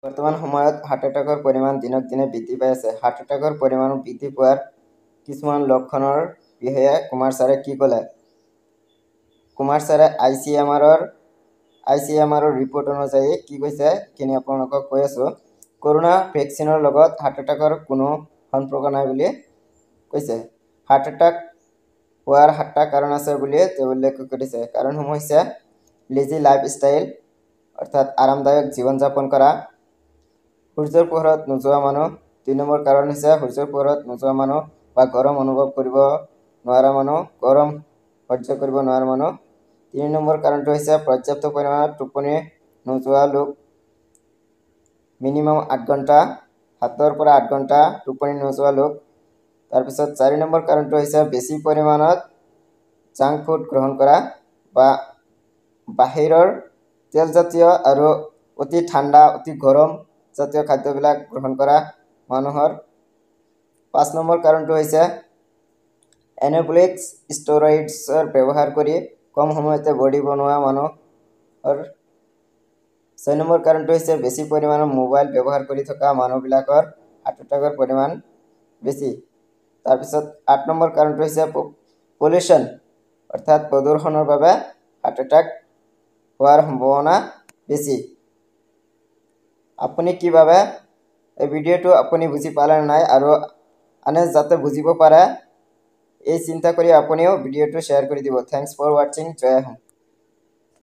বৰ্তমান সময়ত হাৰ্ট এটাকৰ পৰিমাণ দিনক দিনে বৃদ্ধি পাই আছে। হাৰ্ট এটাকৰ পৰিমাণ বৃদ্ধি পোৱাৰ কিছুমান লক্ষণৰ বিষয়ে কুমাৰ ছাৰে কি ক'লে? কুমাৰ ছাৰে ICMR ৰিপৰ্ট অনুযায়ী কি কৈছে সেইখিনি আপোনালোকক কৈ আছোঁ। কৰোনা ভেকচিনৰ লগত হাৰ্ট এটাকৰ কোনো সম্পৰ্ক নাই বুলি কৈছে। হাৰ্ট এটাক হোৱাৰ 7টা কাৰণ আছে বুলি তেওঁ উল্লেখ কৰিছে। কাৰণসমূহ হৈছে লেজি লাইফষ্টাইল অৰ্থাৎ আৰামদায়ক জীৱন যাপন কৰা, সূৰ্যৰ পোহৰত নোযোৱা মানুহ। 2 নম্বৰ কাৰণ হৈছে সূৰ্যৰ পোহৰত নোযোৱা মানুহ বা গৰম অনুভৱ কৰিব নোৱাৰা মানুহ, গৰম সহ্য কৰিব নোৱাৰা মানুহ। 3 নম্বৰ কাৰণটো হৈছে পৰ্যাপ্ত পৰিমাণৰ টোপনি নোযোৱা লোক, মিনিমাম 8 ঘণ্টা, 7 পৰা 8 ঘণ্টা টোপনি নোযোৱা লোক। তাৰপিছত 4 নম্বৰ কাৰণটো হৈছে বেছি পৰিমাণত জাংক ফুড গ্ৰহণ কৰা বা বাহিৰৰ তেলজাতীয় আৰু অতি ঠাণ্ডা অতি গৰম জাতীয় খাদ্যবিলাক গ্ৰহণ কৰা মানুহৰ। 5 নম্বৰ কাৰণটো হৈছে এনাবলিক ষ্টেৰইডছৰ ব্যৱহাৰ কৰি কম সময়তে বডি বনোৱা মানুহৰ। 6 নম্বৰ কাৰণটো হৈছে বেছি পৰিমাণৰ মোবাইল ব্যৱহাৰ কৰি থকা মানুহবিলাকৰ হাৰ্ট এটাকৰ পৰিমাণ বেছি। তাৰপিছত 8 নম্বৰ কাৰণটো হৈছে পলিউশ্যন অৰ্থাৎ প্ৰদূষণৰ বাবে হাৰ্ট এটাক হোৱাৰ সম্ভাৱনা বেছি। আপুনি কি ভাবে? এই ভিডিঅ'টো আপুনি বুজি পালে নাই আৰু আনে যাতে বুজিব পাৰে এই চিন্তা কৰি আপুনিও ভিডিঅ'টো শ্বেয়াৰ কৰি দিব। থেংকছ ফৰ ৱাচিং। জয় হিন্দ।